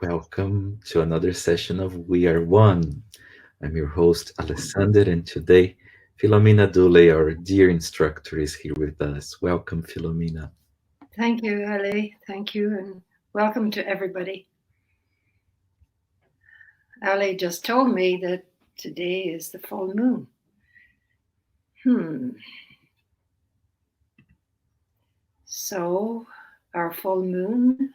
Welcome to another session of We Are One. I'm your host, Alessander, and today, Philomena Dooley, our dear instructor, is here with us. Welcome, Philomena. Thank you, Ali. Thank you, and welcome to everybody. Ali just told me that today is the full moon. So, our full moon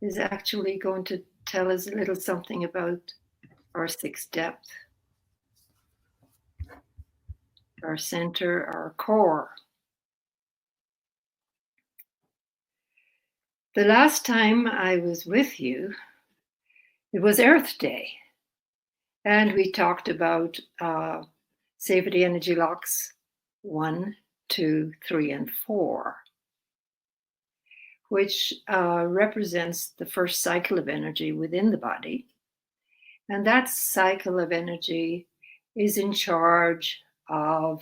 is actually going to tell us a little something about our sixth depth, our center, our core. The last time I was with you, it was Earth Day, and we talked about safety energy locks 1, 2, 3, and 4. Which represents the first cycle of energy within the body. And that cycle of energy is in charge of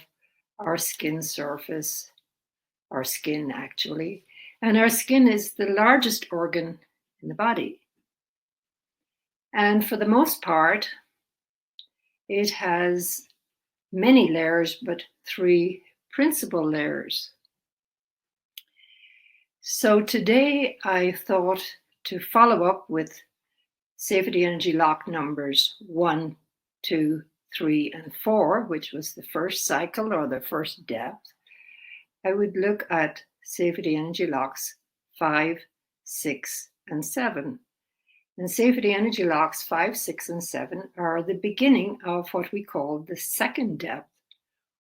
our skin surface, our skin actually. And our skin is the largest organ in the body. And for the most part, it has many layers, but 3 principal layers. So today I thought to follow up with safety energy lock numbers 1, 2, 3, and 4, which was the first cycle or the first depth. I would look at safety energy locks 5, 6, and 7. And safety energy locks 5, 6, and 7 are the beginning of what we call the second depth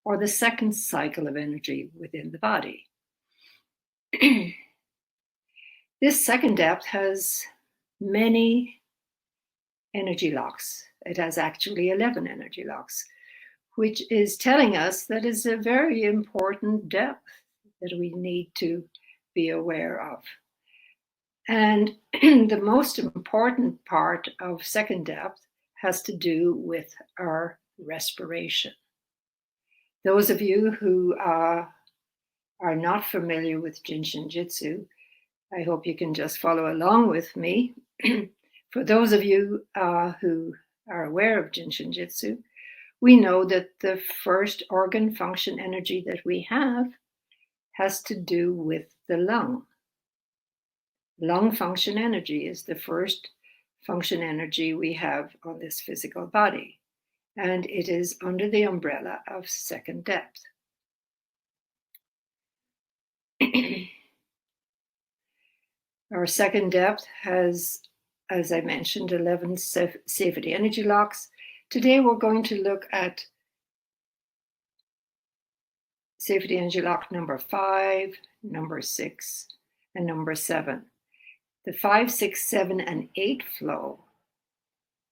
or the second cycle of energy within the body. This second depth has many energy locks. It has actually 11 energy locks, which is telling us that it's a very important depth that we need to be aware of. And the most important part of second depth has to do with our respiration. Those of you who are not familiar with Jin Shin Jyutsu, I hope you can just follow along with me. For those of you who are aware of Jin Shin Jyutsu, we know that the first organ function energy that we have has to do with the lung. Lung function energy is the first function energy we have on this physical body, and it is under the umbrella of second depth. Our second depth has, as I mentioned, 11 safety energy locks. Today we're going to look at safety energy lock number 5, number 6, and number 7. The 5, 6, 7, and 8 flow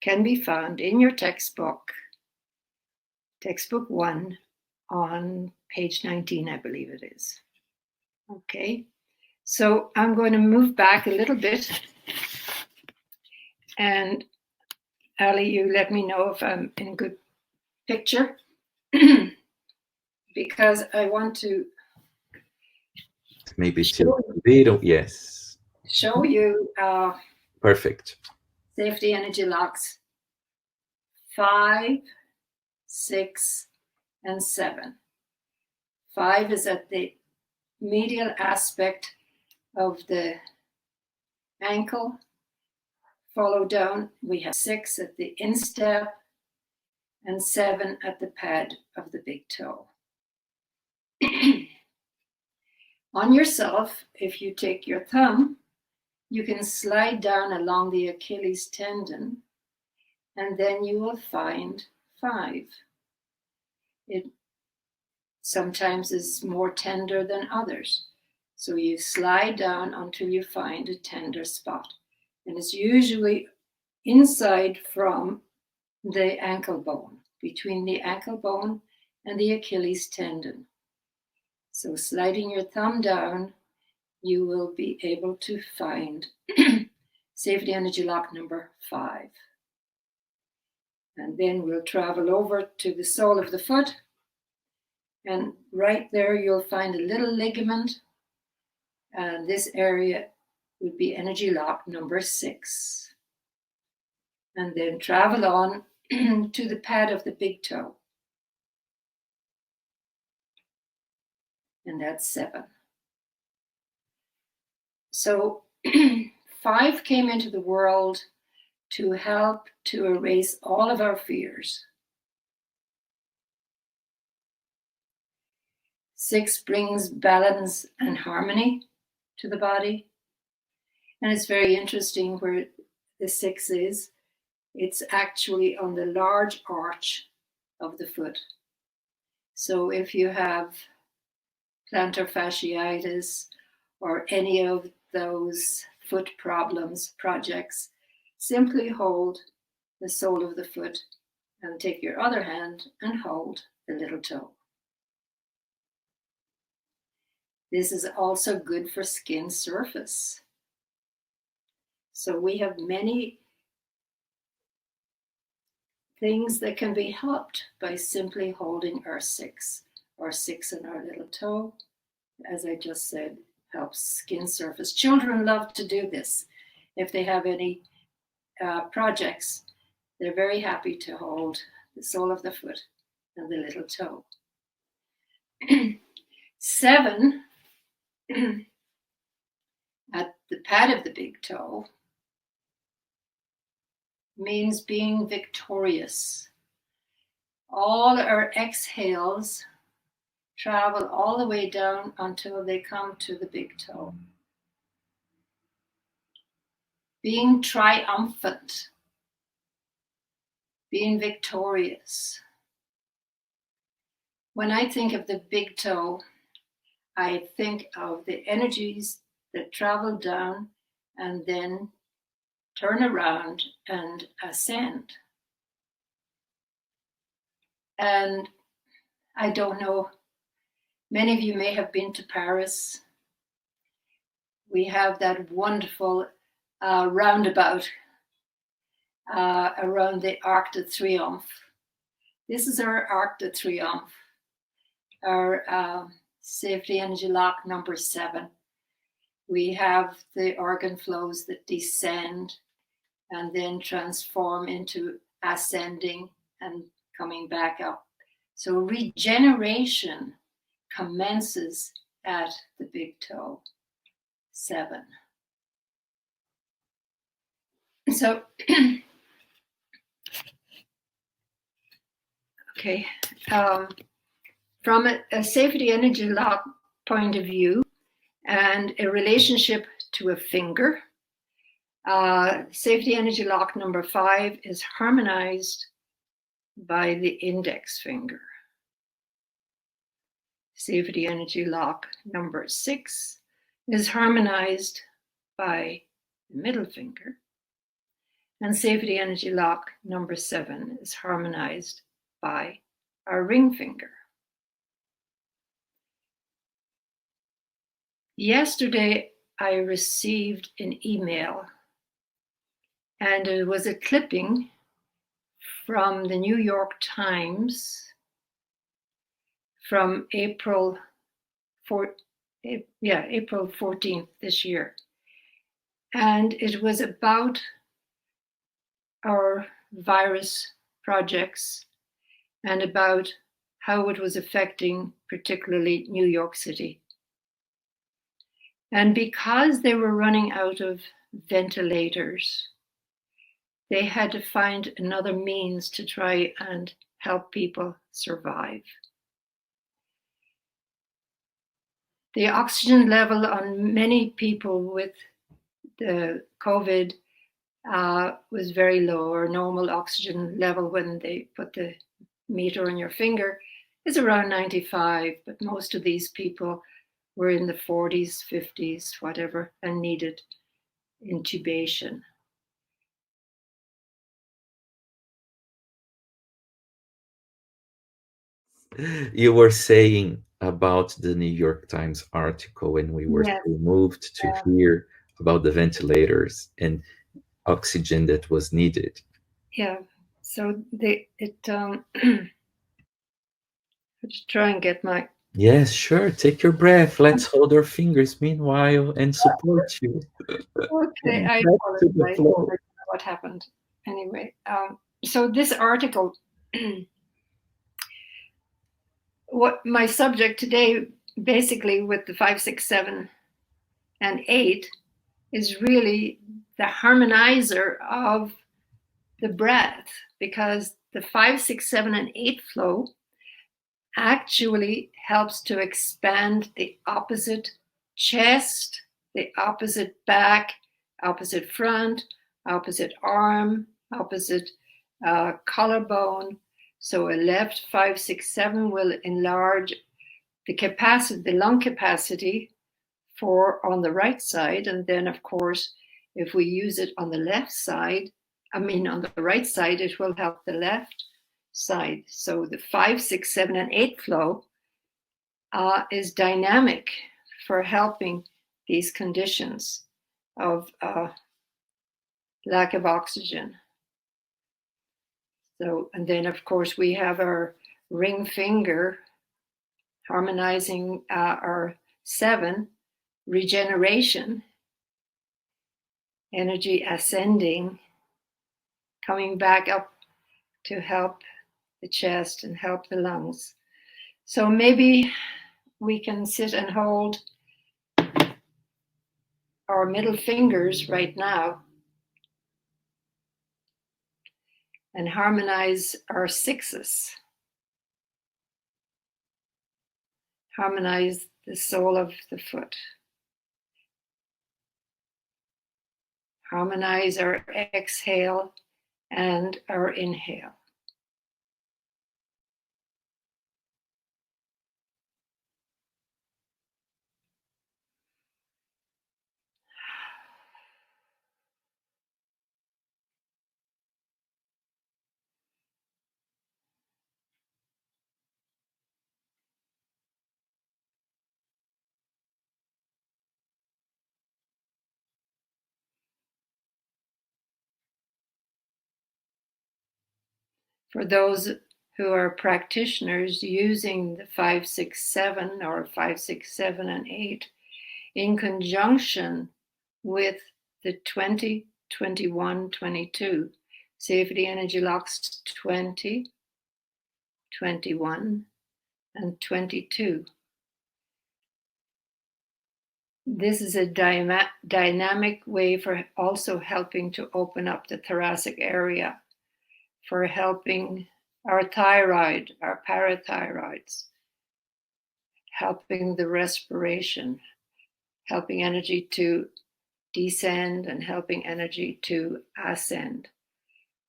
can be found in your textbook 1, on page 19, I believe it is. Okay. So I'm going to move back a little bit, and Ali, you let me know if I'm in good picture, because I want to Maybe still a little, yes. show you Perfect. safety energy locks 5, 6, and 7. 5 is at the medial aspect of the ankle. Follow down, we have 6 at the instep and 7 at the pad of the big toe. On yourself, if you take your thumb, you can slide down along the Achilles tendon, and then you will find 5. It sometimes is more tender than others. So you slide down until you find a tender spot. And it's usually inside from the ankle bone, between the ankle bone and the Achilles tendon. So sliding your thumb down, you will be able to find safety energy lock number 5. And then we'll travel over to the sole of the foot. And right there, you'll find a little ligament. And this area would be energy lock number 6. and then travel on to the pad of the big toe. And that's 7. So 5 came into the world to help to erase all of our fears. 6 brings balance and harmony to the body. And it's very interesting where the 6 is. It's actually on the large arch of the foot. So if you have plantar fasciitis or any of those foot problems, projects, simply hold the sole of the foot and take your other hand and hold the little toe. This is also good for skin surface. So we have many things that can be helped by simply holding our 6 or 6 in our little toe. As I just said, helps skin surface. Children love to do this. If they have any projects, they're very happy to hold the sole of the foot and the little toe. 7 at the pad of the big toe means being victorious. All our exhales travel all the way down until they come to the big toe. Being triumphant, being victorious. When I think of the big toe, I think of the energies that travel down and then turn around and ascend. And I don't know, many of you may have been to Paris. We have that wonderful roundabout around the Arc de Triomphe. This is our Arc de Triomphe, our safety energy lock number 7. We have the organ flows that descend and then transform into ascending and coming back up. So regeneration commences at the big toe, 7. So, okay, from a safety energy lock point of view and a relationship to a finger, safety energy lock number 5 is harmonized by the index finger. Safety energy lock number 6 is harmonized by the middle finger. And safety energy lock number 7 is harmonized by our ring finger. Yesterday, I received an email, and it was a clipping from the New York Times from April 14th this year. And it was about our virus projects and about how it was affecting particularly New York City. And because they were running out of ventilators, they had to find another means to try and help people survive. The oxygen level on many people with the COVID was very low. Or normal oxygen level when they put the meter on your finger is around 95, but most of these people were in the 40s, 50s, whatever, and needed intubation. You were saying about the New York Times article when we were Yes. so moved to hear about the ventilators and oxygen that was needed. Yeah, so I'll just try and get my... Yes, sure. Take your breath. Let's hold our fingers meanwhile and support you. Okay, I Back to the apologize. I flow. don't know what happened. anyway, so this article, what my subject today, basically with the 5, 6, 7, and 8, is really the harmonizer of the breath, because the 5, 6, 7, and 8 flow actually helps to expand the opposite chest, the opposite back, opposite front, opposite arm, opposite collarbone. So a left 5, 6, 7 will enlarge the capacity, the lung capacity for on the right side. And then of course, if we use it on the left side, on the right side, it will help the left side. So the 5, 6, 7, and 8 flow is dynamic for helping these conditions of lack of oxygen. So, and then of course we have our ring finger harmonizing our 7, regeneration, energy ascending, coming back up to help the chest and help the lungs. So maybe we can sit and hold our middle fingers right now and harmonize our 6s. Harmonize the sole of the foot. Harmonize our exhale and our inhale. For those who are practitioners using the 5, 6, 7 or 5, 6, 7, and 8 in conjunction with the 20, 21, 22. Safety energy locks 20, 21, and 22. This is a dynamic way for also helping to open up the thoracic area, for helping our thyroid, our parathyroids, helping the respiration, helping energy to descend and helping energy to ascend.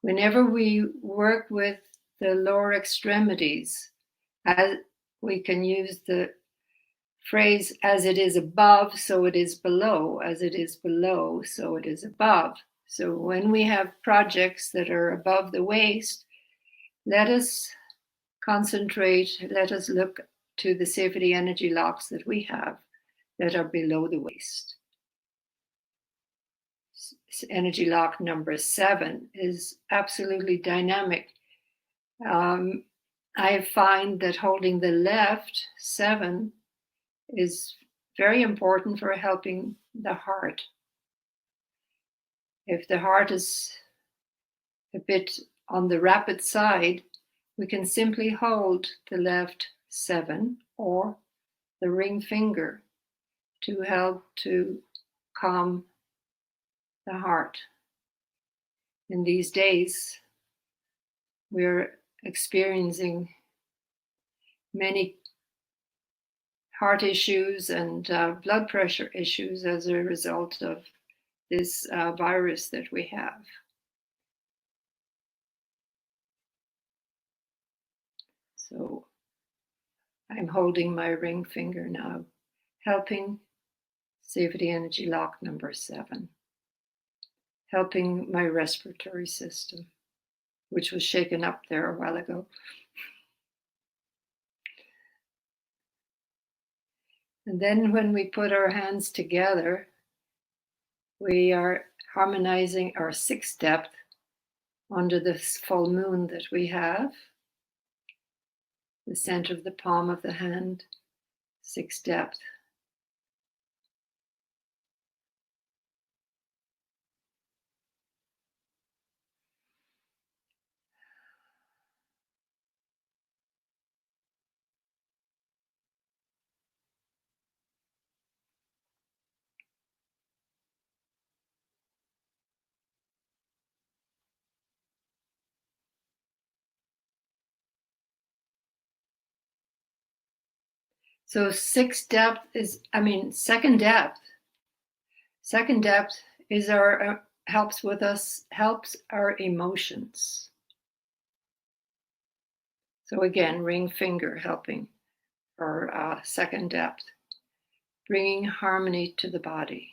Whenever we work with the lower extremities, as we can use the phrase, as it is above, so it is below, as it is below, so it is above. So when we have projects that are above the waist, let us concentrate, let us look to the safety energy locks that we have that are below the waist. Energy lock number 7 is absolutely dynamic. I find that holding the left 7 is very important for helping the heart. If the heart is a bit on the rapid side, we can simply hold the left 7 or the ring finger to help to calm the heart. In these days, we're experiencing many heart issues and blood pressure issues as a result of this virus that we have. So I'm holding my ring finger now, helping safety energy lock number 7, helping my respiratory system, which was shaken up there a while ago. And then when we put our hands together, we are harmonizing our 6th depth under this full moon that we have, the center of the palm of the hand, 6th depth. So sixth depth is, second depth. Second depth is our helps our emotions. So again, ring finger helping for second depth, bringing harmony to the body.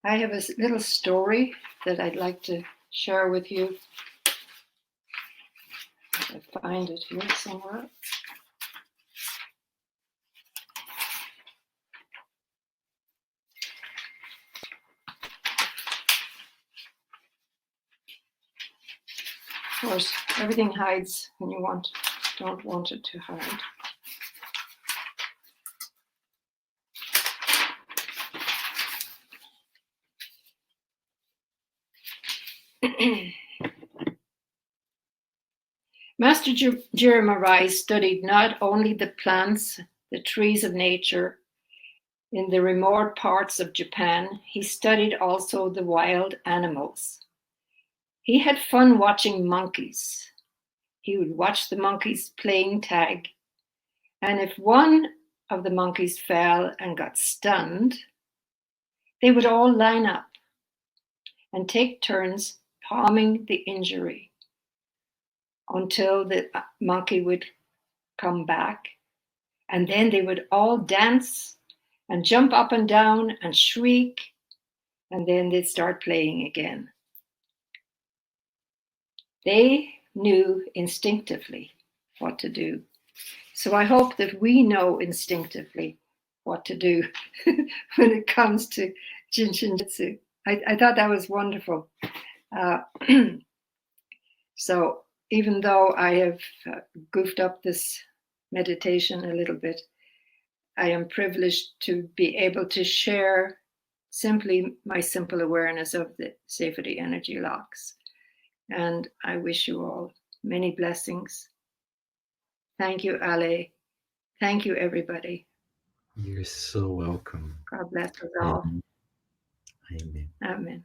I have a little story that I'd like to share with you. I find it here somewhere. Of course, everything hides when you don't want it to hide. Master Jiro Murai studied not only the plants, the trees of nature in the remote parts of Japan, he studied also the wild animals. He had fun watching monkeys. He would watch the monkeys playing tag, and if one of the monkeys fell and got stunned, they would all line up and take turns palming the injury until the monkey would come back, and then they would all dance and jump up and down and shriek, and then they'd start playing again. They knew instinctively what to do. So I hope that we know instinctively what to do when it comes to Jin Shin Jyutsu. I thought that was wonderful. So even though I have goofed up this meditation a little bit, I am privileged to be able to share simply my simple awareness of the safety energy locks. And I wish you all many blessings. Thank you, Ale. Thank you, everybody. You're so welcome. God bless us all. Amen. Amen.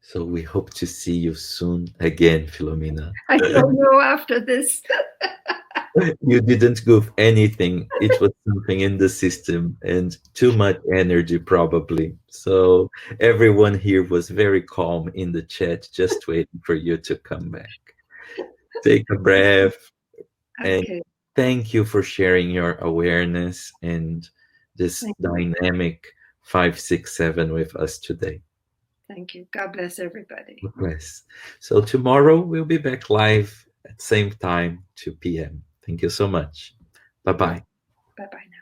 So we hope to see you soon again, Philomena. I don't know after this. You didn't goof anything. It was something in the system and too much energy, probably. So everyone here was very calm in the chat, just waiting for you to come back. Take a breath. And Okay. thank you for sharing your awareness and this dynamic 567 with us today. Thank you. God bless everybody. God bless. So tomorrow we'll be back live at same time, 2 p.m. Thank you so much. Bye-bye. Bye-bye now.